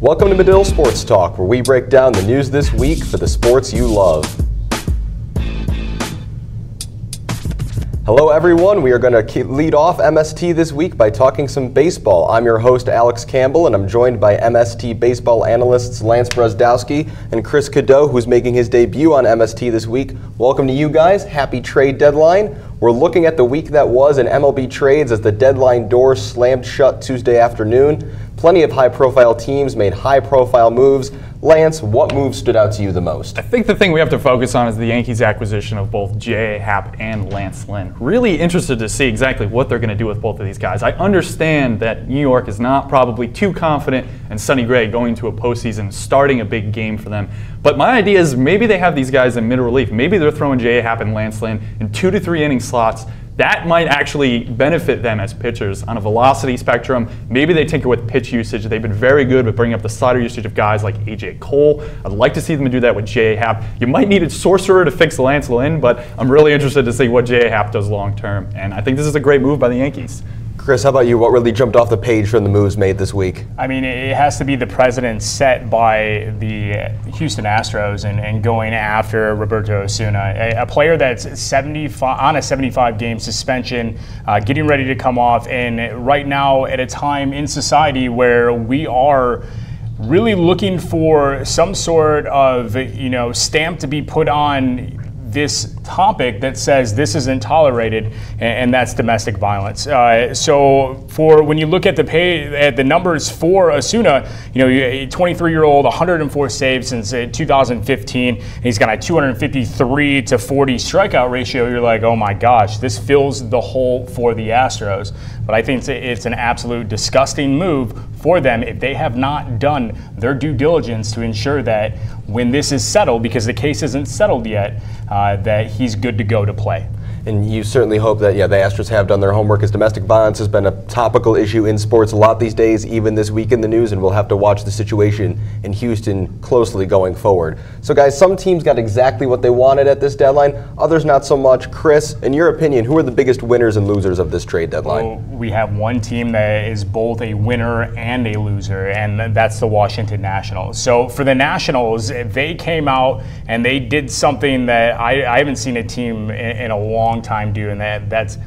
Welcome to Medill Sports Talk, where we break down the news this week for the sports you love. Hello everyone, we are going to lead off MST this week by talking some baseball. I'm your host Alex Campbell, and I'm joined by MST baseball analysts Lance Brozdowski and Chris Cadeau, who's making his debut on MST this week. Welcome to you guys. Happy trade deadline. We're looking at the week that was in MLB trades as the deadline door slammed shut Tuesday afternoon. Plenty of high-profile teams made high-profile moves. Lance, what move stood out to you the most? I think the thing we have to focus on is the Yankees' acquisition of both J.A. Happ and Lance Lynn. Really interested to see exactly what they're going to do with both of these guys. I understand that New York is not probably too confident in Sonny Gray going to a postseason, starting a big game for them. But my idea is maybe they have these guys in mid-relief. Maybe they're throwing J.A. Happ and Lance Lynn in 2 to 3 inning slots. That might actually benefit them as pitchers on a velocity spectrum. Maybe they tinker with pitch usage. They've been very good with bringing up the slider usage of guys like A.J. Cole. I'd like to see them do that with J.A. Happ. You might need a sorcerer to fix Lance Lynn, but I'm really interested to see what J.A. Happ does long term. And I think this is a great move by the Yankees. Chris, how about you? What really jumped off the page from the moves made this week? I mean, it has to be the precedent set by the Houston Astros and going after Roberto Osuna, a player that's on a 75-game suspension, getting ready to come off, and right now at a time in society where we are really looking for some sort of, stamp to be put on this topic that says this isn't tolerated, and that's domestic violence. So for when you look at the numbers for Osuna, a 23-year-old, 104 saves since 2015, and he's got a 253 to 40 strikeout ratio. You're like, oh my gosh, this fills the hole for the Astros. But I think it's an absolute disgusting move for them if they have not done their due diligence to ensure that when this is settled, because the case isn't settled yet, that he's good to go to play. And you certainly hope that, the Astros have done their homework, as domestic violence has been a topical issue in sports a lot these days, even this week in the news, and we'll have to watch the situation in Houston closely going forward. So guys, some teams got exactly what they wanted at this deadline, others not so much. Chris, in your opinion, who are the biggest winners and losers of this trade deadline? Well, we have one team that is both a winner and a loser, and that's the Washington Nationals. So for the Nationals, they came out and they did something that I haven't seen a team in a long time doing that's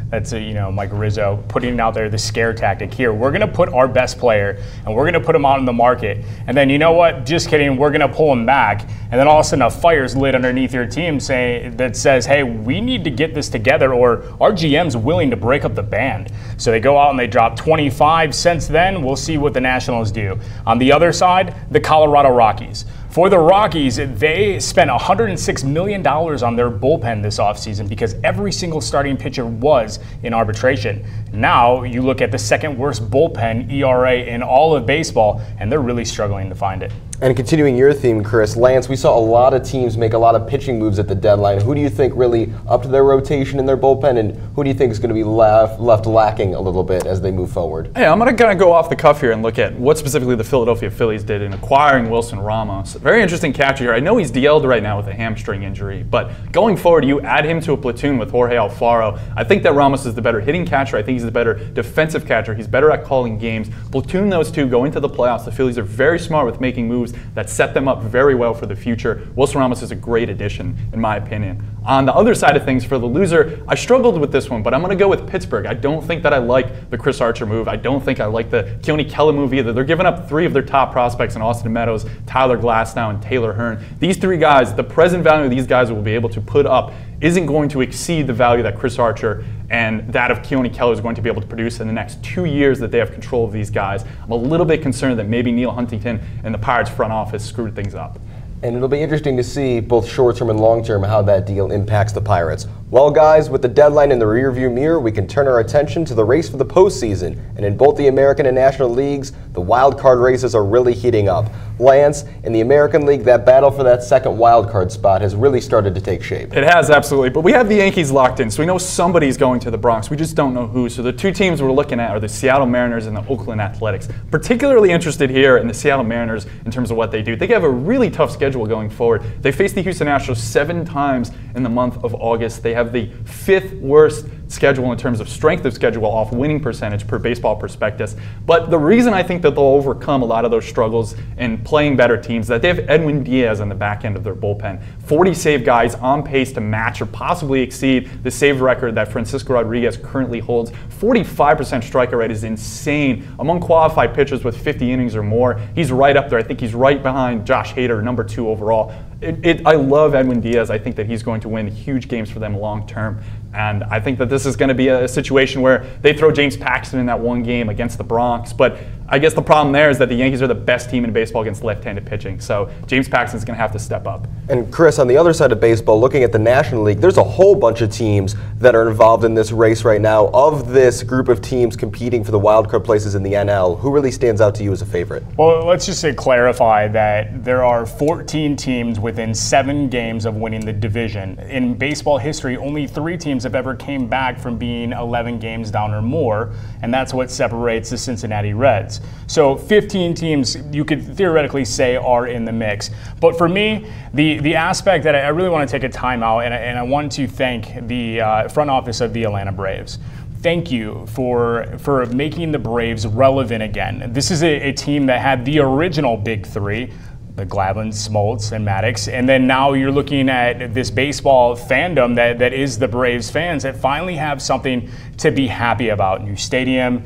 Mike Rizzo putting out there the scare tactic. Here, we're going to put our best player and we're going to put him out in the market, and then you know what, just kidding, we're going to pull him back, and then all of a sudden a fire's lit underneath your team that says, hey, we need to get this together, or our GM's willing to break up the band. So they go out and they drop 25 cents. Then we'll see what the Nationals do. On the other side, the Colorado Rockies. For the Rockies, they spent $106 million on their bullpen this offseason because every single starting pitcher was in arbitration. Now you look at the second worst bullpen ERA in all of baseball, and they're really struggling to find it. And continuing your theme, Chris, Lance, we saw a lot of teams make a lot of pitching moves at the deadline. Who do you think really upped their rotation in their bullpen, and who do you think is going to be left lacking a little bit as they move forward? Hey, I'm going to go off the cuff here and look at what specifically the Philadelphia Phillies did in acquiring Wilson Ramos. Very interesting catcher here. I know he's DL'd right now with a hamstring injury, but going forward, you add him to a platoon with Jorge Alfaro. I think that Ramos is the better hitting catcher. I think he's the better defensive catcher. He's better at calling games. Platoon those two, go into the playoffs. The Phillies are very smart with making moves that set them up very well for the future. Wilson Ramos is a great addition, in my opinion. On the other side of things, for the loser, I struggled with this one, but I'm going to go with Pittsburgh. I don't think that I like the Chris Archer move. I don't think I like the Keller move either. They're giving up 3 of their top prospects in Austin Meadows, Tyler Glasnow, and Taylor Hearn. These 3 guys, the present value these guys will be able to put up isn't going to exceed the value that Chris Archer and that of Keller is going to be able to produce in the next 2 years that they have control of these guys. I'm a little bit concerned that maybe Neil Huntington and the Pirates front office screwed things up. And it'll be interesting to see both short-term and long-term how that deal impacts the Pirates. Well, guys, with the deadline in the rearview mirror, we can turn our attention to the race for the postseason. And in both the American and National Leagues, the wild card races are really heating up. Lance, in the American League, that battle for that second wild card spot has really started to take shape. It has, absolutely. But we have the Yankees locked in, so we know somebody's going to the Bronx. We just don't know who. So the 2 teams we're looking at are the Seattle Mariners and the Oakland Athletics. Particularly interested here in the Seattle Mariners in terms of what they do. They have a really tough schedule going forward. They face the Houston Astros 7 times in the month of August. They have the 5th worst schedule in terms of strength of schedule off winning percentage per Baseball Prospectus. But the reason I think that they'll overcome a lot of those struggles in playing better teams is that they have Edwin Diaz on the back end of their bullpen. 40 save guys on pace to match or possibly exceed the save record that Francisco Rodriguez currently holds. 45% strikeout rate is insane. Among qualified pitchers with 50 innings or more, he's right up there. I think he's right behind Josh Hader, number 2 overall. I love Edwin Diaz. I think that he's going to win huge games for them long term. And I think that this is going to be a situation where they throw James Paxton in that one game against the Bronx. But I guess the problem there is that the Yankees are the best team in baseball against left-handed pitching. So James Paxton's going to have to step up. And Chris, on the other side of baseball, looking at the National League, there's a whole bunch of teams that are involved in this race right now. Of this group of teams competing for the wild card places in the NL, who really stands out to you as a favorite? Well, let's just clarify that there are 14 teams within 7 games of winning the division. In baseball history, only 3 teams have ever came back from being 11 games down or more, and that's what separates the Cincinnati Reds. So 15 teams you could theoretically say are in the mix. But for me, the aspect that I really want to take a time out, and I want to thank the front office of the Atlanta Braves. Thank you for making the Braves relevant again. This is a team that had the original big 3, the Glavine, Smoltz, and Maddox, and then now you're looking at this baseball fandom that is the Braves fans that finally have something to be happy about. New stadium,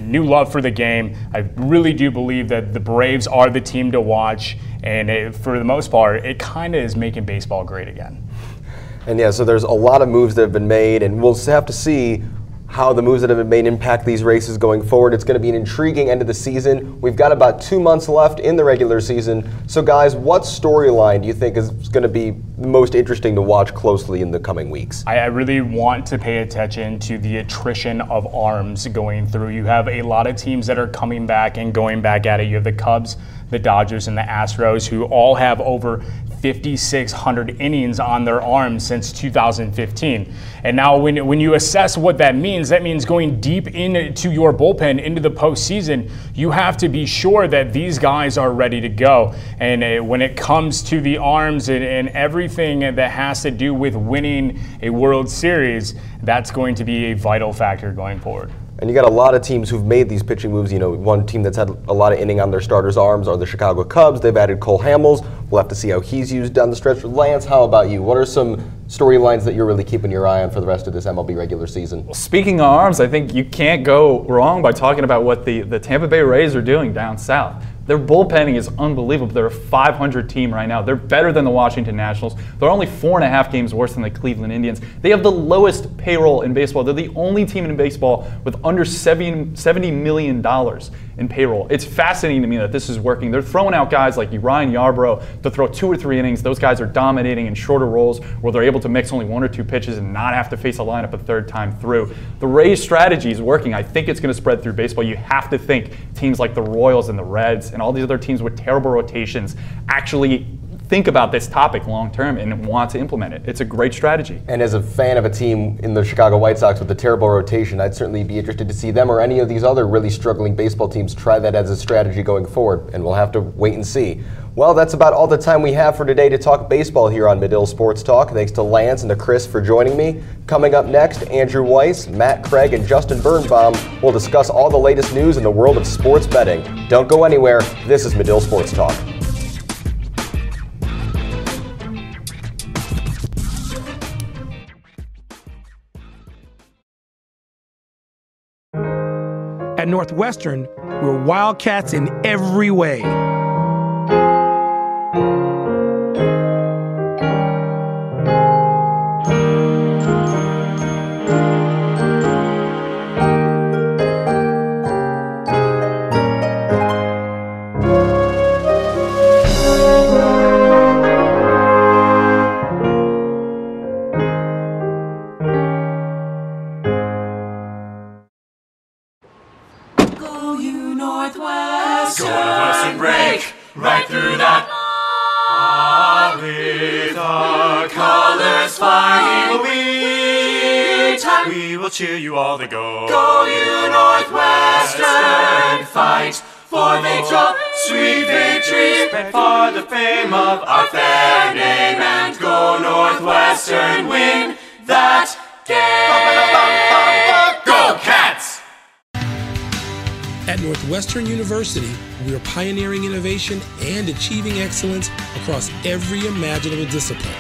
new love for the game. I really do believe that the Braves are the team to watch, and for the most part, it kind of is making baseball great again. And yeah, so there's a lot of moves that have been made, and we'll have to see how the moves that have been made impact these races going forward. It's going to be an intriguing end of the season. We've got about 2 months left in the regular season. So guys, what storyline do you think is going to be the most interesting to watch closely in the coming weeks? I really want to pay attention to the attrition of arms going through. You have a lot of teams that are coming back and going back at it. You have the Cubs, the Dodgers, and the Astros, who all have over 5,600 innings on their arms since 2015. And now when you assess what that means going deep into your bullpen into the postseason, you have to be sure that these guys are ready to go. And when it comes to the arms and everything that has to do with winning a World Series, that's going to be a vital factor going forward. And you got a lot of teams who've made these pitching moves. You know, one team that's had a lot of inning on their starters' arms are the Chicago Cubs. They've added Cole Hamels. We'll have to see how he's used down the stretch. Lance, how about you? What are some storylines that you're really keeping your eye on for the rest of this MLB regular season? Well, speaking of arms, I think you can't go wrong by talking about what the Tampa Bay Rays are doing down south. Their bullpenning is unbelievable. They're a 500 team right now. They're better than the Washington Nationals. They're only 4.5 games worse than the Cleveland Indians. They have the lowest payroll in baseball. They're the only team in baseball with under $70 million in payroll. It's fascinating to me that this is working. They're throwing out guys like Ryan Yarbrough to throw 2 or 3 innings. Those guys are dominating in shorter roles where they're able to mix only 1 or 2 pitches and not have to face a lineup a third time through. The Rays' strategy is working. I think it's going to spread through baseball. You have to think teams like the Royals and the Reds and all these other teams with terrible rotations actually think about this topic long term and want to implement it. It's a great strategy. And as a fan of a team in the Chicago White Sox with the terrible rotation, I'd certainly be interested to see them or any of these other really struggling baseball teams try that as a strategy going forward, and we'll have to wait and see. Well, that's about all the time we have for today to talk baseball here on Medill Sports Talk. Thanks to Lance and to Chris for joining me. Coming up next, Andrew Weiss, Matt Craig, and Justin Birnbaum will discuss all the latest news in the world of sports betting. Don't go anywhere. This is Medill Sports Talk. At Northwestern, we're Wildcats in every way. Northwestern break right through that with our colors flying. We will cheer you all to go. Go you Northwestern, fight for victory, sweet victories, for the fame of our fair name, and go Northwestern, win that game. At Northwestern University, we are pioneering innovation and achieving excellence across every imaginable discipline.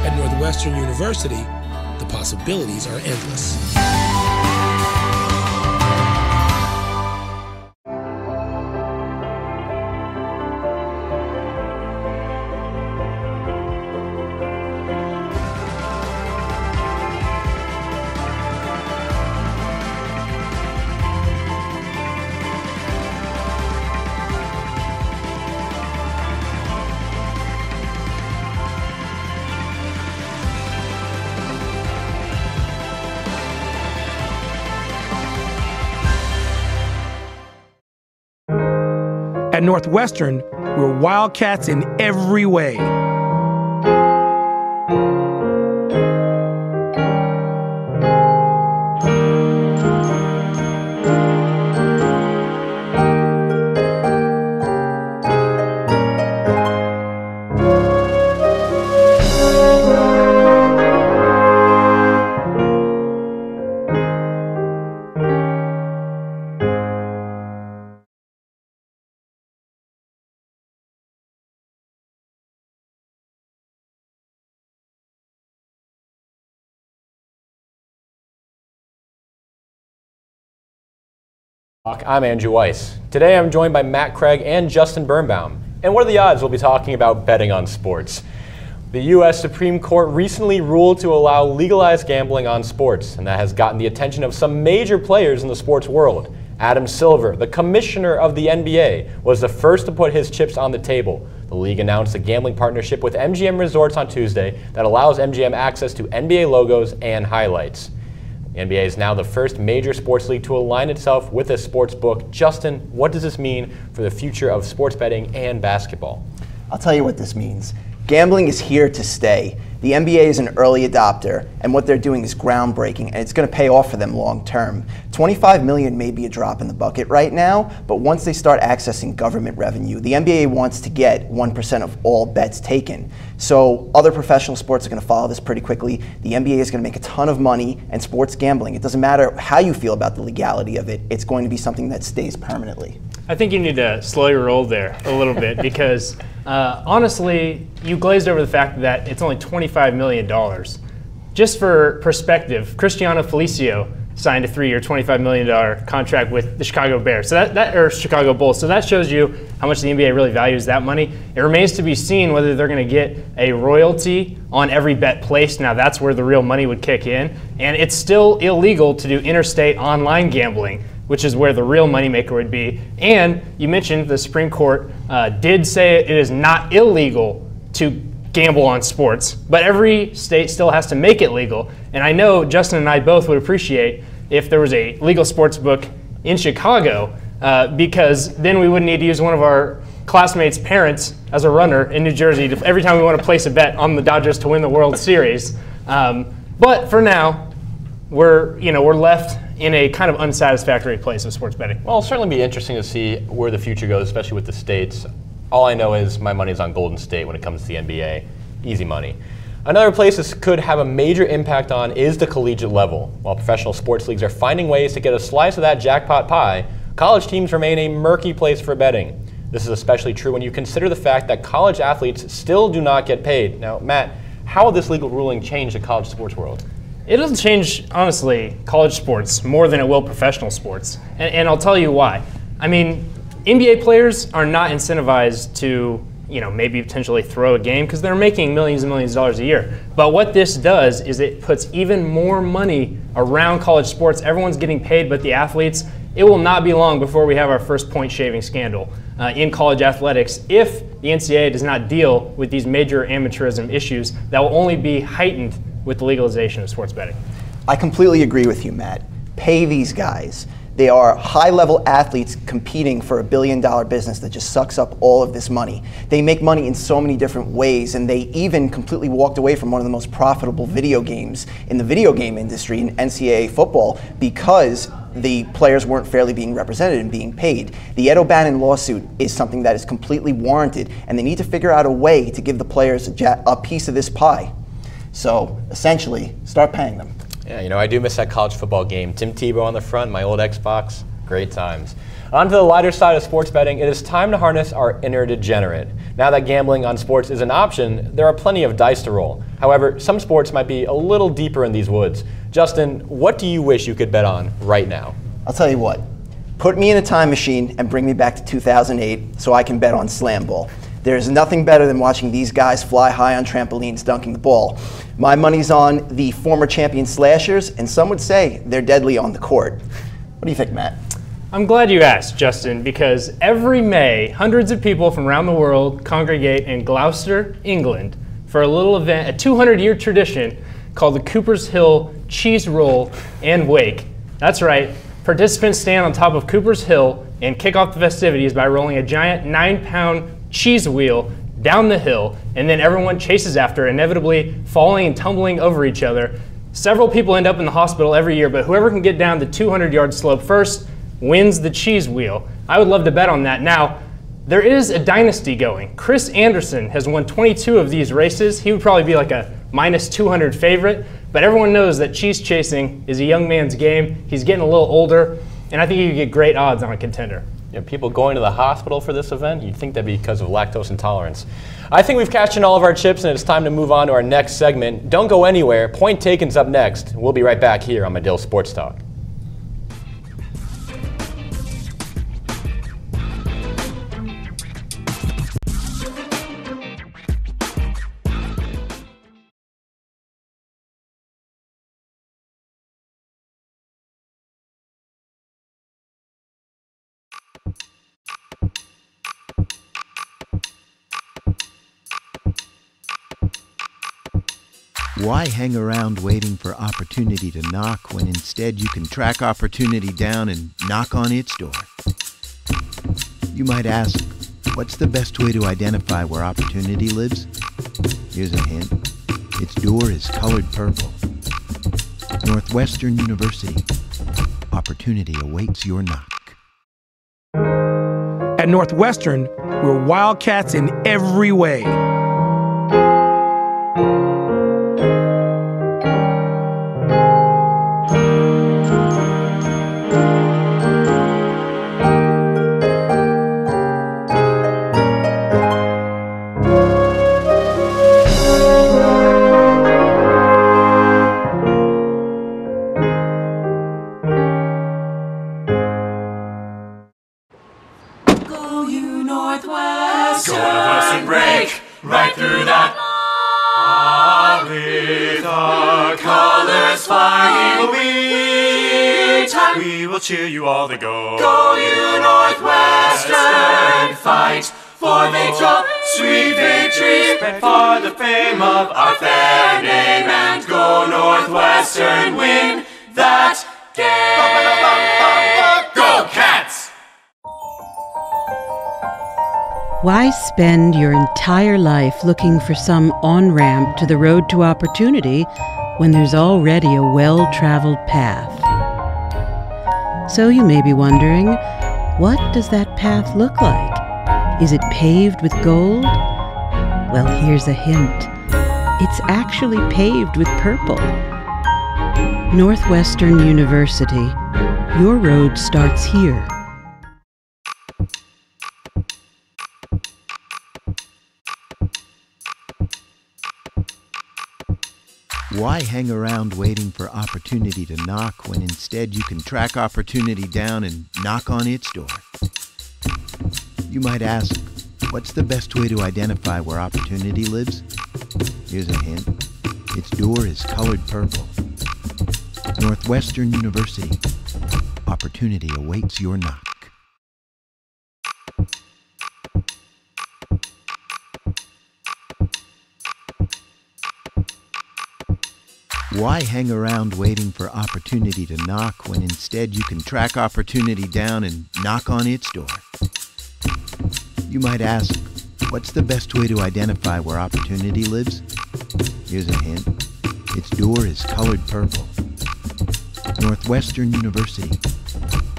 At Northwestern University, the possibilities are endless. At Northwestern, we're Wildcats in every way. I'm Andrew Weiss. Today I'm joined by Matt Craig and Justin Birnbaum. And what are the odds we'll be talking about betting on sports? The U.S. Supreme Court recently ruled to allow legalized gambling on sports, and that has gotten the attention of some major players in the sports world. Adam Silver, the commissioner of the NBA, was the first to put his chips on the table. The league announced a gambling partnership with MGM Resorts on Tuesday that allows MGM access to NBA logos and highlights. The NBA is now the first major sports league to align itself with a sports book. Justin, what does this mean for the future of sports betting and basketball? I'll tell you what this means. Gambling is here to stay. The NBA is an early adopter, and what they're doing is groundbreaking, and it's going to pay off for them long term. $25 million may be a drop in the bucket right now, but once they start accessing government revenue, the NBA wants to get 1% of all bets taken. So other professional sports are going to follow this pretty quickly. The NBA is going to make a ton of money, and sports gambling, it doesn't matter how you feel about the legality of it, it's going to be something that stays permanently. I think you need to slow your roll there a little bit because honestly, you glazed over the fact that it's only $25 million. Just for perspective, Cristiano Felicio signed a 3-year, $25 million contract with the Chicago Bears, or Chicago Bulls. So that shows you how much the NBA really values that money. It remains to be seen whether they're going to get a royalty on every bet placed. Now that's where the real money would kick in. And it's still illegal to do interstate online gambling, which is where the real moneymaker would be. And you mentioned the Supreme Court did say it is not illegal to gamble on sports, but every state still has to make it legal. And I know Justin and I both would appreciate if there was a legal sports book in Chicago, because then we wouldn't need to use one of our classmates' parents as a runner in New Jersey every time we want to place a bet on the Dodgers to win the World Series. But for now, we're left in a kind of unsatisfactory place of sports betting. Well, it'll certainly be interesting to see where the future goes, especially with the states. All I know is my money's on Golden State when it comes to the NBA. Easy money. Another place this could have a major impact on is the collegiate level. While professional sports leagues are finding ways to get a slice of that jackpot pie, college teams remain a murky place for betting. This is especially true when you consider the fact that college athletes still do not get paid. Now, Matt, how will this legal ruling change the college sports world? It doesn't change, honestly, college sports more than it will professional sports. And I'll tell you why. I mean, NBA players are not incentivized to, maybe potentially throw a game because they're making millions and millions of dollars a year. But what this does is it puts even more money around college sports. Everyone's getting paid but the athletes. It will not be long before we have our first point shaving scandal in college athletics if the NCAA does not deal with these major amateurism issues that will only be heightened with the legalization of sports betting. I completely agree with you, Matt. Pay these guys. They are high-level athletes competing for $1 billion business that just sucks up all of this money. They make money in so many different ways, and they even completely walked away from one of the most profitable video games in the video game industry in NCAA football because the players weren't fairly being represented and being paid. The Bannon lawsuit is something that is completely warranted, and they need to figure out a way to give the players a piece of this pie. So essentially, start paying them. Yeah, you know, I do miss that college football game. Tim Tebow on the front, my old Xbox, great times. On to the lighter side of sports betting, it is time to harness our inner degenerate. Now that gambling on sports is an option, there are plenty of dice to roll. However, some sports might be a little deeper in these woods. Justin, what do you wish you could bet on right now? I'll tell you what, put me in a time machine and bring me back to 2008 so I can bet on slam ball. There's nothing better than watching these guys fly high on trampolines dunking the ball. My money's on the former champion slashers, and some would say they're deadly on the court. What do you think, Matt? I'm glad you asked, Justin, because every May, hundreds of people from around the world congregate in Gloucester, England, for a little event, a 200-year tradition called the Cooper's Hill Cheese Roll and Wake. That's right, participants stand on top of Cooper's Hill and kick off the festivities by rolling a giant 9-pound cheese wheel down the hill, and then everyone chases after, inevitably falling and tumbling over each other. Several people end up in the hospital every year, but whoever can get down the 200-yard slope first wins the cheese wheel. I would love to bet on that. Now, there is a dynasty going. Chris Anderson has won 22 of these races. He would probably be like a minus 200 favorite, but everyone knows that cheese chasing is a young man's game. He's getting a little older, and I think he could get great odds on a contender. Yeah, people going to the hospital for this event, you'd think that'd be because of lactose intolerance. I think we've cashed in all of our chips, and it's time to move on to our next segment. Don't go anywhere. Point Taken's up next. We'll be right back here on Medill Sports Talk. Why hang around waiting for opportunity to knock when instead you can track opportunity down and knock on its door? You might ask, what's the best way to identify where opportunity lives? Here's a hint. Its door is colored purple. Northwestern University. Opportunity awaits your knock. At Northwestern, we're Wildcats in every way. Cheer you all to go. Go you Northwestern, fight for victory, sweet victory, for the fame of our fair name, and go Northwestern, win that game. Go Cats! Why spend your entire life looking for some on-ramp to the road to opportunity when there's already a well-traveled path? So you may be wondering, what does that path look like? Is it paved with gold? Well, here's a hint. It's actually paved with purple. Northwestern University. Your road starts here. Why hang around waiting for opportunity to knock when instead you can track opportunity down and knock on its door? You might ask, what's the best way to identify where opportunity lives? Here's a hint. Its door is colored purple. Northwestern University. Opportunity awaits your knock. Why hang around waiting for opportunity to knock when instead you can track opportunity down and knock on its door? You might ask, what's the best way to identify where opportunity lives? Here's a hint. Its door is colored purple. Northwestern University.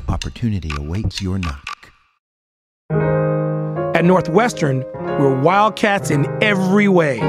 Opportunity awaits your knock. At Northwestern, we're Wildcats in every way.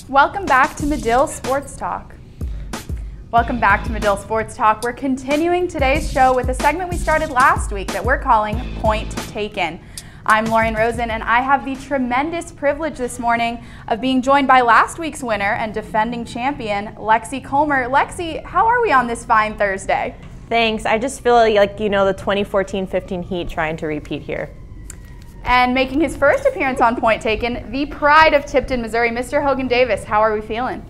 Welcome back to Medill Sports Talk. Welcome back to Medill Sports Talk. We're continuing today's show with a segment we started last week that we're calling Point Taken. I'm Lauren Rosen, and I have the tremendous privilege this morning of being joined by last week's winner and defending champion, Lexie Culmer. Lexie, how are we on this fine Thursday? Thanks. I just feel like, the 2014-15 Heat trying to repeat here. And making his first appearance on Point Taken, the pride of Tipton, Missouri, Mr. Hogan Davis. How are we feeling?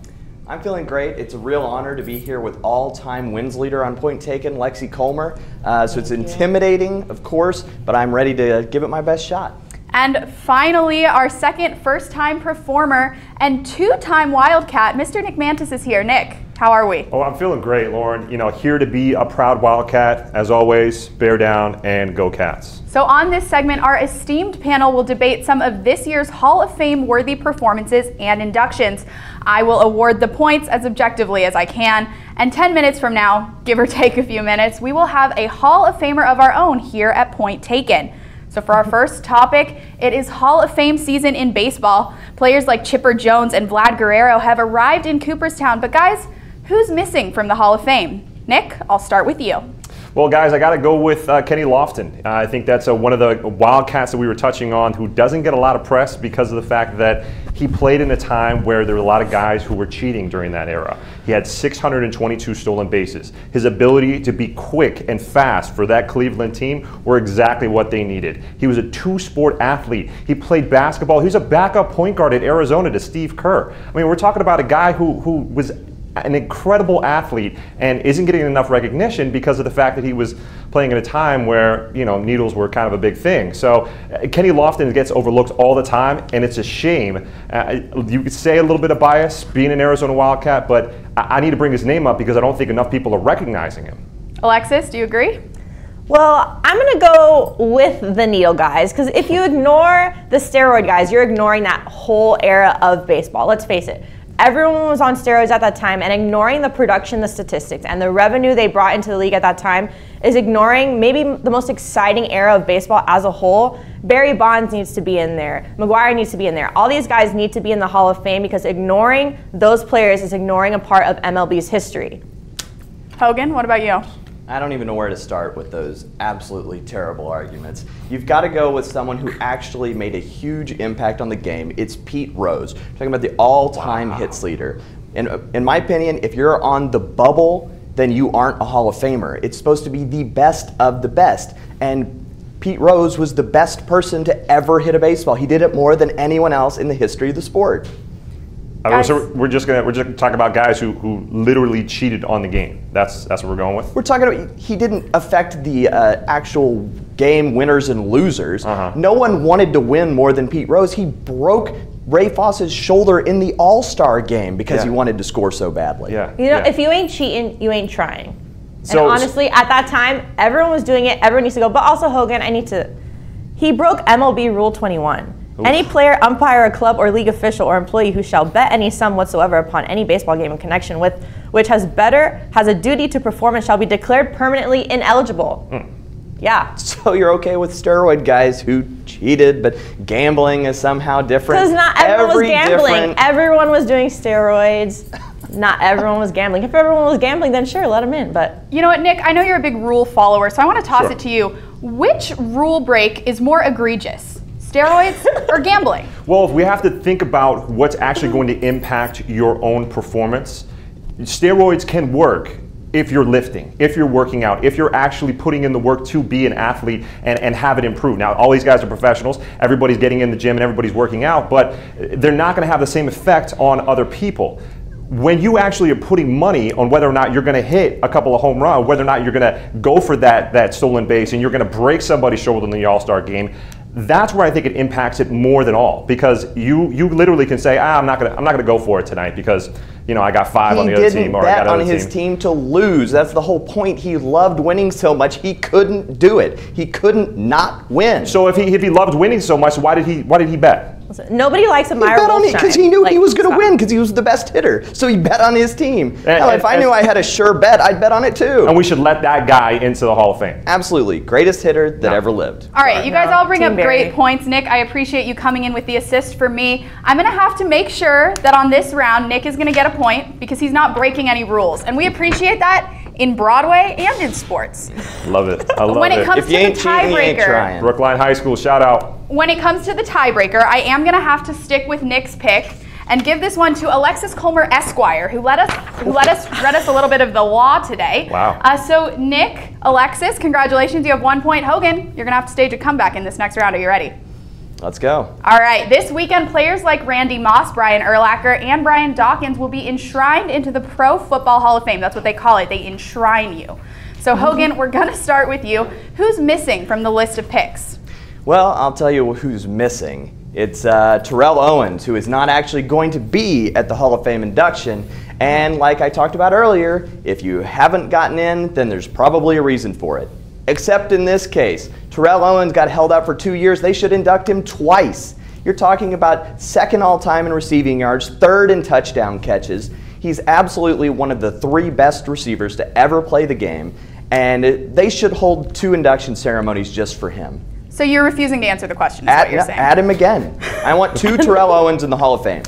I'm feeling great. It's a real honor to be here with all-time wins leader on Point Taken, Lexie Culmer. So it's intimidating, of course, but I'm ready to give it my best shot. And finally, our second first-time performer and two-time Wildcat, Mr. Nick Mantas is here. Nick, how are we? Oh, I'm feeling great, Lauren. Here to be a proud Wildcat, as always, bear down and go Cats. So on this segment, our esteemed panel will debate some of this year's Hall of Fame worthy performances and inductions. I will award the points as objectively as I can, and 10 minutes from now, give or take a few minutes, we will have a Hall of Famer of our own here at Point Taken. So for our first topic, it is Hall of Fame season in baseball. Players like Chipper Jones and Vlad Guerrero have arrived in Cooperstown, but guys, who's missing from the Hall of Fame? Nick, I'll start with you. Well, guys, I got to go with Kenny Lofton. I think that's one of the Wildcats that we were touching on who doesn't get a lot of press because of the fact that he played in a time where there were a lot of guys who were cheating during that era. He had 622 stolen bases. His ability to be quick and fast for that Cleveland team were exactly what they needed. He was a two-sport athlete. He played basketball. He was a backup point guard at Arizona to Steve Kerr. I mean, we're talking about a guy who was an incredible athlete and isn't getting enough recognition because of the fact that he was playing at a time where, you know, needles were kind of a big thing. So Kenny Lofton gets overlooked all the time, and it's a shame. You could say a little bit of bias being an Arizona Wildcat, but I need to bring his name up because I don't think enough people are recognizing him. Alexis, do you agree? Well, I'm going to go with the needle guys, because if you ignore the steroid guys, you're ignoring that whole era of baseball. Let's face it. Everyone was on steroids at that time, and ignoring the production, the statistics, and the revenue they brought into the league at that time is ignoring maybe the most exciting era of baseball as a whole. Barry Bonds needs to be in there. McGwire needs to be in there. All these guys need to be in the Hall of Fame because ignoring those players is ignoring a part of MLB's history. Hogan, what about you? I don't even know where to start with those absolutely terrible arguments. You've got to go with someone who actually made a huge impact on the game. It's Pete Rose. We're talking about the all-time hits leader. In my opinion, if you're on the bubble, then you aren't a Hall of Famer. It's supposed to be the best of the best. And Pete Rose was the best person to ever hit a baseball. He did it more than anyone else in the history of the sport. So we're just gonna talk about guys who literally cheated on the game. That's what we're going with. We're talking about he didn't affect the actual game winners and losers. No one wanted to win more than Pete Rose. He broke Ray Foss's shoulder in the All-Star game because he wanted to score so badly. You know, if you ain't cheating, you ain't trying. So, and honestly, at that time, everyone was doing it. Everyone needs to go. But also, Hogan, he broke MLB Rule 21. Oof. Any player, umpire, or club, or league official, or employee who shall bet any sum whatsoever upon any baseball game in connection with which has a duty to perform and shall be declared permanently ineligible. Yeah. So you're okay with steroid guys who cheated, but gambling is somehow different? Because not everyone was gambling. Everyone was doing steroids. Not everyone was gambling. If everyone was gambling, then sure, let them in. But you know what, Nick? I know you're a big rule follower, so I want to toss it to you. Which rule break is more egregious? Steroids or gambling? Well, if we have to think about what's actually going to impact your own performance, steroids can work if you're lifting, if you're working out, if you're actually putting in the work to be an athlete and have it improve. Now, all these guys are professionals. Everybody's getting in the gym and everybody's working out, but they're not going to have the same effect on other people. When you actually are putting money on whether or not you're going to hit a couple of home runs, whether or not you're going to go for that stolen base and you're going to break somebody's shoulder in the All-Star game, that's where I think it impacts it more than all, because you literally can say, I'm not gonna go for it tonight because I got 5 on the other team, or I got bet on his team to lose. That's the whole point. He loved winning so much he couldn't do it. He couldn't not win. So if he loved winning so much, why did he bet? Listen, nobody likes a Meyer. He bet on it because he knew he was going to win because he was the best hitter. So he bet on his team. Hell, if I knew I had a sure bet, I'd bet on it too. And we should let that guy into the Hall of Fame. Absolutely. Greatest hitter that ever lived. All right, you guys all bring up great points. Nick, I appreciate you coming in with the assist for me. I'm going to have to make sure that on this round, Nick is going to get a point because he's not breaking any rules. And we appreciate that in Broadway and in sports. Love it. I love it. When it comes to the tiebreaker, Brookline High School, shout out. When it comes to the tiebreaker, I am going to have to stick with Nick's pick and give this one to Alexis Culmer Esquire, who read us a little bit of the law today. Wow. So Nick, Alexis, congratulations, you have 1 point. Hogan, you're going to have to stage a comeback in this next round. Are you ready? Let's go. All right, this weekend, players like Randy Moss, Brian Urlacher, and Brian Dawkins will be enshrined into the Pro Football Hall of Fame. That's what they call it. They enshrine you. So Hogan, we're going to start with you. Who's missing from the list of picks? Well, I'll tell you who's missing. It's Terrell Owens, who is not actually going to be at the Hall of Fame induction. And like I talked about earlier, if you haven't gotten in, then there's probably a reason for it. Except in this case, Terrell Owens got held out for 2 years. They should induct him twice. You're talking about second all-time in receiving yards, third in touchdown catches. He's absolutely one of the 3 best receivers to ever play the game, and they should hold 2 induction ceremonies just for him. So you're refusing to answer the question, is what you're saying. Add him again. I want 2 Terrell Owens in the Hall of Fame.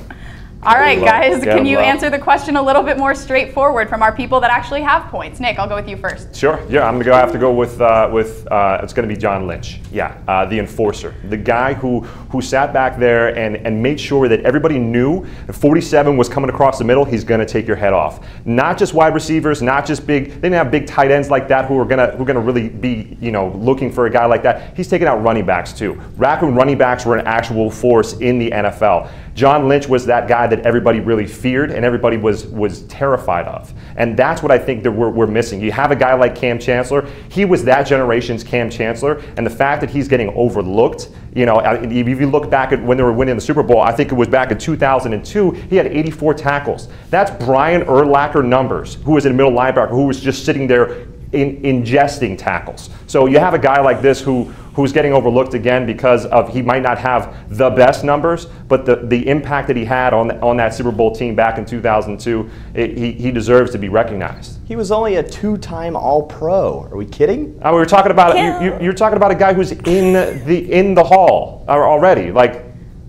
All right, guys, can you answer the question a little bit more straightforward from our people that actually have points? Nick, I'll go with you first. Sure. Yeah, I'm gonna have to go with it's gonna be John Lynch. Yeah, the enforcer, the guy who sat back there and made sure that everybody knew if 47 was coming across the middle, he's gonna take your head off. Not just wide receivers, not just big. They didn't have big tight ends like that who are gonna really be looking for a guy like that. He's taking out running backs too. Raccoon running backs were an actual force in the NFL. John Lynch was that guy that everybody really feared and everybody was terrified of. And that's what I think that we're missing. You have a guy like Cam Chancellor. He was that generation's Cam Chancellor, and the fact that he's getting overlooked, if you look back at when they were winning the Super Bowl, I think it was back in 2002, he had 84 tackles. That's Brian Urlacher numbers, who was a middle linebacker, who was just sitting there ingesting tackles. So you have a guy like this who's getting overlooked again because of he might not have the best numbers, but the impact that he had on that Super Bowl team back in 2002, he deserves to be recognized. He was only a 2-time All-Pro. Are we kidding? We were talking about you're talking about a guy who's in the Hall already. Like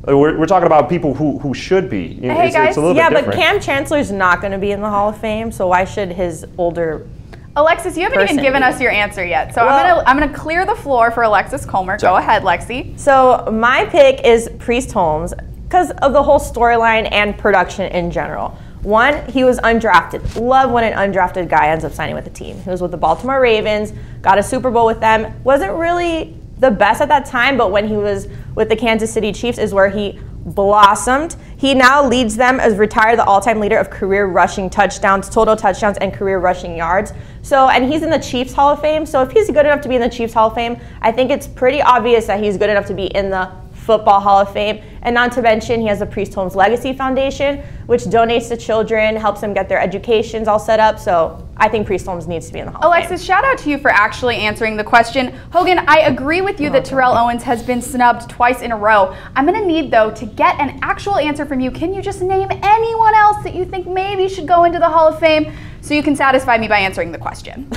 we're talking about people who should be. Hey guys, it's a little bit different. but Cam Chancellor's not going to be in the Hall of Fame, so why should his older Alexis, you haven't even given us your answer yet, so I'm gonna clear the floor for Alexis Culmer. Go ahead, Lexie. So my pick is Priest Holmes because of the whole storyline and production in general. One, he was undrafted. Love when an undrafted guy ends up signing with a team. He was with the Baltimore Ravens, got a Super Bowl with them. Wasn't really the best at that time, but when he was with the Kansas City Chiefs is where he blossomed. He now leads them as retired the all-time leader of career rushing touchdowns, total touchdowns, and career rushing yards. So, and he's in the Chiefs Hall of Fame. So if he's good enough to be in the Chiefs Hall of Fame, I think it's pretty obvious that he's good enough to be in the Football Hall of Fame. And not to mention, he has the Priest Holmes Legacy Foundation, which donates to children, helps them get their educations all set up. So I think Priest Holmes needs to be in the Hall of Fame. Alexis, shout out to you for actually answering the question. Hogan, I agree with you that Terrell Owens has been snubbed twice in a row. I'm going to need, though, to get an actual answer from you. Can you just name anyone else that you think maybe should go into the Hall of Fame so you can satisfy me by answering the question?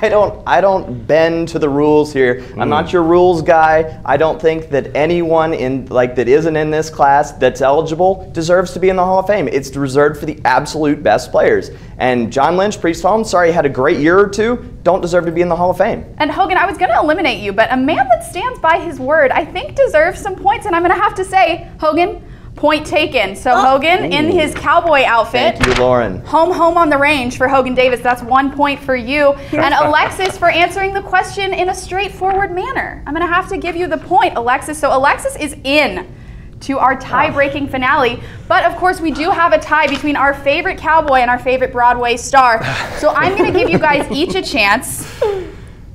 I don't bend to the rules here. I'm not your rules guy. I don't think that anyone that isn't in this class that's eligible deserves to be in the Hall of Fame. It's reserved for the absolute best players. And John Lynch, Priest Holmes, sorry, had a great year or two, don't deserve to be in the Hall of Fame. And Hogan, I was going to eliminate you, but a man that stands by his word, I think deserves some points. And I'm going to have to say, Hogan, point taken. So Hogan in his cowboy outfit. Thank you, Lauren. Home on the range for Hogan Davis. That's 1 point for you. And Alexis for answering the question in a straightforward manner. I'm going to have to give you the point, Alexis. So Alexis is in to our tie-breaking finale. But of course, we do have a tie between our favorite cowboy and our favorite Broadway star. So I'm going to give you guys each a chance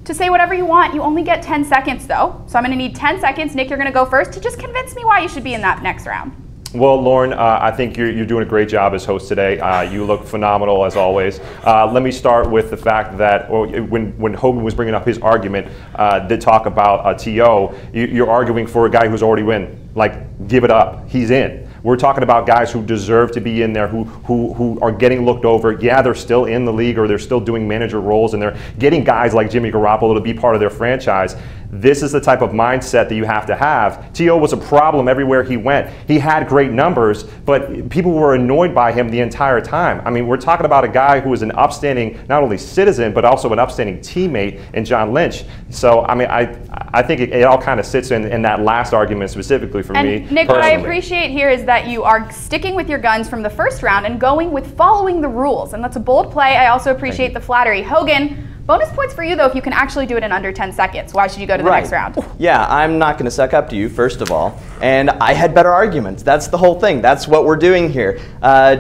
to say whatever you want. You only get 10 seconds, though. So I'm going to need 10 seconds. Nick, you're going to go first to just convince me why you should be in that next round. Well, Lauren, I think you're doing a great job as host today. You look phenomenal as always. Let me start with the fact that when Hogan was bringing up his argument to talk about T.O., you're arguing for a guy who's already win. Like, give it up. He's in. We're talking about guys who deserve to be in there, who are getting looked over. Yeah, they're still in the league or they're still doing manager roles and they're getting guys like Jimmy Garoppolo to be part of their franchise. This is the type of mindset that you have to have. T.O. was a problem everywhere he went. He had great numbers, but people were annoyed by him the entire time. I mean, we're talking about a guy who was an upstanding, not only citizen, but also an upstanding teammate in John Lynch. So, I mean, I think it all kind of sits in that last argument specifically for me. And Nick, what I appreciate here is that you are sticking with your guns from the first round and going with following the rules. And that's a bold play. I also appreciate the flattery. Hogan, bonus points for you, though, if you can actually do it in under 10 seconds. Why should you go to the next round? Yeah, I'm not going to suck up to you, first of all. And I had better arguments. That's the whole thing. That's what we're doing here.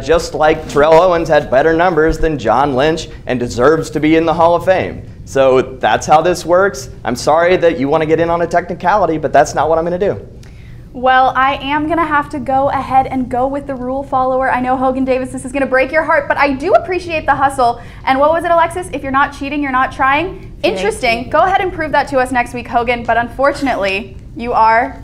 Just like Terrell Owens had better numbers than John Lynch and deserves to be in the Hall of Fame. So that's how this works. I'm sorry that you want to get in on a technicality, but that's not what I'm going to do. Well, I am going to have to go ahead and go with the rule follower. I know, Hogan Davis, this is going to break your heart, but I do appreciate the hustle. And what was it, Alexis? If you're not cheating, you're not trying. Interesting. Go ahead and prove that to us next week, Hogan. But unfortunately, you are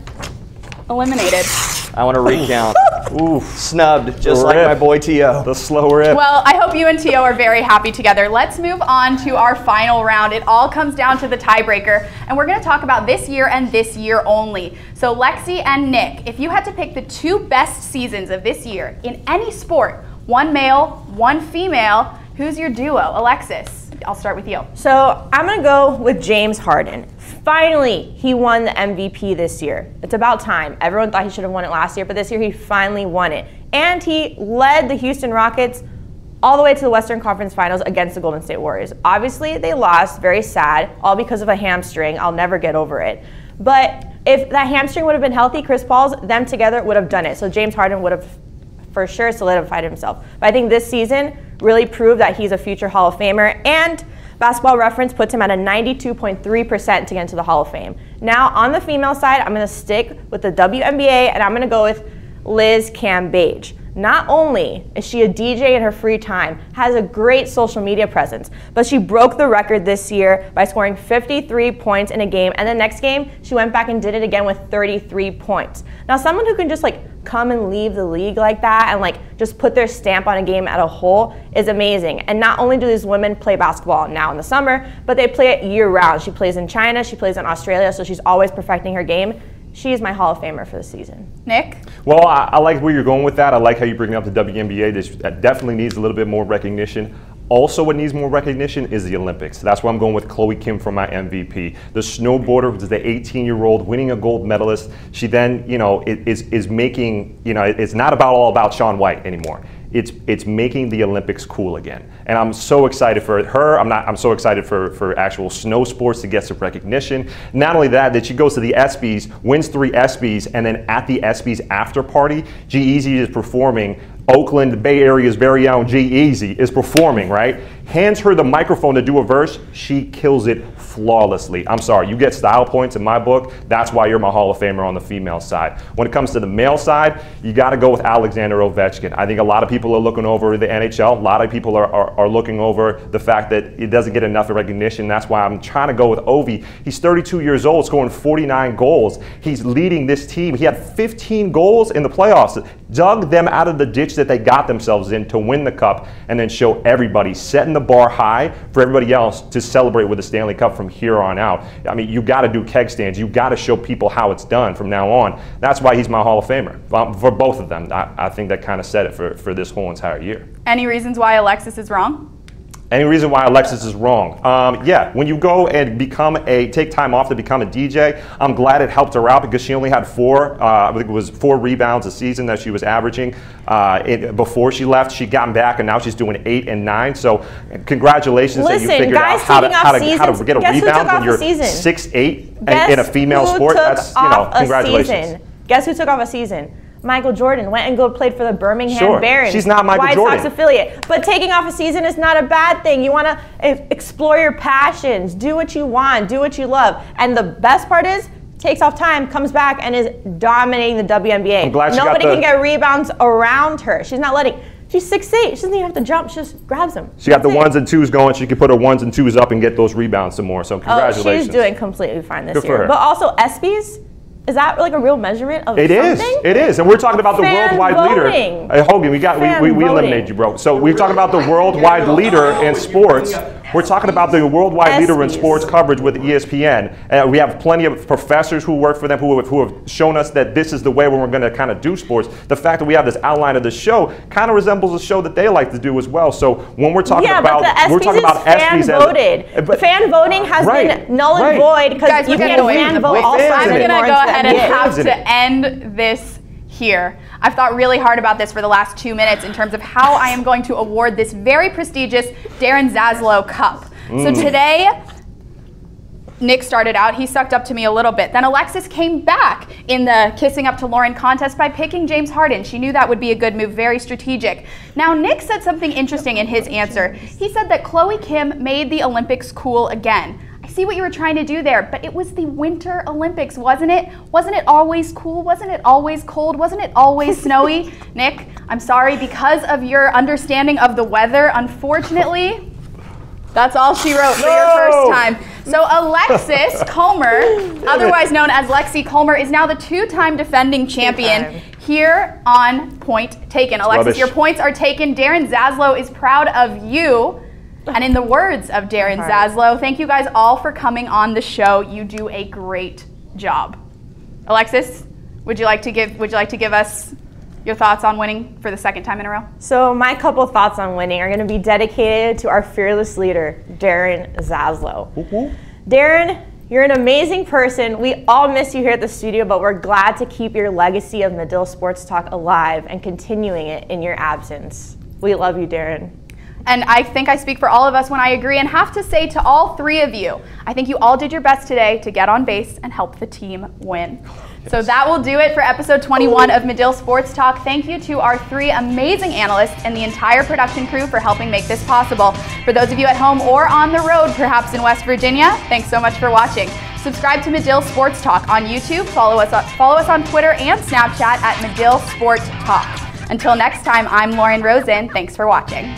eliminated. I want to recount. Ooh, snubbed, just like my boy T.O. The slow rip. Well, I hope you and T.O. are very happy together. Let's move on to our final round. It all comes down to the tiebreaker, and we're going to talk about this year and this year only. So Lexie and Nick, if you had to pick the two best seasons of this year in any sport, one male, one female, who's your duo? Alexis, I'll start with you. So I'm going to go with James Harden. Finally, he won the MVP this year. It's about time. Everyone thought he should have won it last year, but this year he finally won it. And he led the Houston Rockets all the way to the Western Conference Finals against the Golden State Warriors. Obviously, they lost, very sad, all because of a hamstring. I'll never get over it. But If that hamstring would have been healthy, Chris Paul's, them together would have done it. So James Harden would have for sure solidified himself. But I think this season really proved that he's a future Hall of Famer, and Basketball Reference puts him at a 92.3% to get into the Hall of Fame. Now, on the female side, I'm going to stick with the WNBA, and I'm going to go with Liz Cambage. Not only is she a DJ in her free time, has a great social media presence, but she broke the record this year by scoring 53 points in a game, and the next game, she went back and did it again with 33 points. Now, someone who can just come and leave the league like that and just put their stamp on a game at a whole is amazing. And not only do these women play basketball now in the summer, but they play it year round. She plays in China, she plays in Australia, so she's always perfecting her game. She's my Hall of Famer for the season. Nick? Well, I like where you're going with that. I like how you bring up the WNBA. This definitely needs a little bit more recognition. Also, what needs more recognition is the Olympics. That's why I'm going with Chloe Kim for my MVP. The snowboarder, which is the 18-year-old winning a gold medalist. She then, is making, it's not all about Shaun White anymore. It's making the Olympics cool again. And I'm so excited for her. I'm so excited for actual snow sports to get some recognition. Not only that she goes to the ESPYs, wins 3 ESPYs, and then at the ESPYs after party, G-Eazy is performing. Oakland, the Bay Area's very own G-Eazy is performing, right? Hands her the microphone to do a verse. She kills it flawlessly. I'm sorry, you get style points in my book. That's why you're my Hall of Famer on the female side. When it comes to the male side, you got to go with Alexander Ovechkin. I think a lot of people are looking over the NHL. A lot of people are looking over the fact that it doesn't get enough recognition. That's why I'm trying to go with Ovi. He's 32 years old, scoring 49 goals. He's leading this team. He had 15 goals in the playoffs, dug them out of the ditch that they got themselves in to win the cup, and then show everybody, setting the bar high for everybody else to celebrate with the Stanley Cup from here on out. I mean, you got to do keg stands. You got to show people how it's done from now on. That's why he's my Hall of Famer. For both of them, I think that kind of said it for this whole entire year. Any reasons why Alexis is wrong? Any reason why Alexis is wrong? Yeah, when you go and take time off to become a DJ, I'm glad it helped her out because she only had 4 rebounds a season that she was averaging before she left. She got back and now she's doing 8 and 9. So congratulations that you figured out how to get a rebound when you're 6'8" in a female sport. That's, congratulations. Guess who took off a season? Michael Jordan went and played for the Birmingham Barons. She's not Michael White Jordan. Sox affiliate. But taking off a season is not a bad thing. You want to explore your passions, do what you want, do what you love. And the best part is, takes off time, comes back, and is dominating the WNBA. I'm glad Nobody can get rebounds around her. She's not letting. She's 6'8". She doesn't even have to jump. She just grabs them. She got the 1s and 2s going. She can put her 1s and 2s up and get those rebounds some more. So congratulations. Oh, she's doing completely fine this Good year. for her. But also ESPYs. Is that a real measurement of something? It is. And we're talking about the worldwide leader. Hey, Hogan, we eliminated you, bro. So we're talking about the worldwide leader in sports. We're talking about the worldwide leader in sports coverage with ESPN. We have plenty of professors who work for them who have shown us that this is the way we're going to kind of do sports. The fact that we have this outline of the show kind of resembles a show that they like to do as well. So when we're talking about fan voted. Fan voting has been null and void because you can fan vote all I'm going to go ahead and have to end this here. I've thought really hard about this for the last 2 minutes in terms of how I am going to award this very prestigious Darren Zaslow Cup. So today, Nick started out, he sucked up to me a little bit. Then Alexis came back in the kissing up to Lauren contest by picking James Harden. She knew that would be a good move, very strategic. Now Nick said something interesting in his answer. He said that Chloe Kim made the Olympics cool again. I see what you were trying to do there, but it was the Winter Olympics, wasn't it? Wasn't it always cool? Wasn't it always cold? Wasn't it always snowy? Nick, I'm sorry, because of your understanding of the weather, unfortunately, that's all she wrote for your first time. So Alexis Culmer, otherwise known as Lexie Culmer, is now the 2-time defending champion here on Point Taken. Alexis, your points are taken. Darren Zaslow is proud of you. And in the words of Darren Zaslow, thank you guys all for coming on the show. You do a great job. Alexis, would you like to give us your thoughts on winning for the 2nd time in a row? So my couple thoughts on winning are going to be dedicated to our fearless leader, Darren Zaslow. Darren, you're an amazing person. We all miss you here at the studio, but we're glad to keep your legacy of Medill Sports Talk alive and continuing it in your absence. We love you, Darren. And I think I speak for all of us when I agree and have to say to all three of you, I think you all did your best today to get on base and help the team win. So that will do it for episode 21 of Medill Sports Talk. Thank you to our three amazing analysts and the entire production crew for helping make this possible. For those of you at home or on the road, perhaps in West Virginia, thanks so much for watching. Subscribe to Medill Sports Talk on YouTube. Follow us on Twitter and Snapchat at Medill Sport Talk. Until next time, I'm Lauren Rosen. Thanks for watching.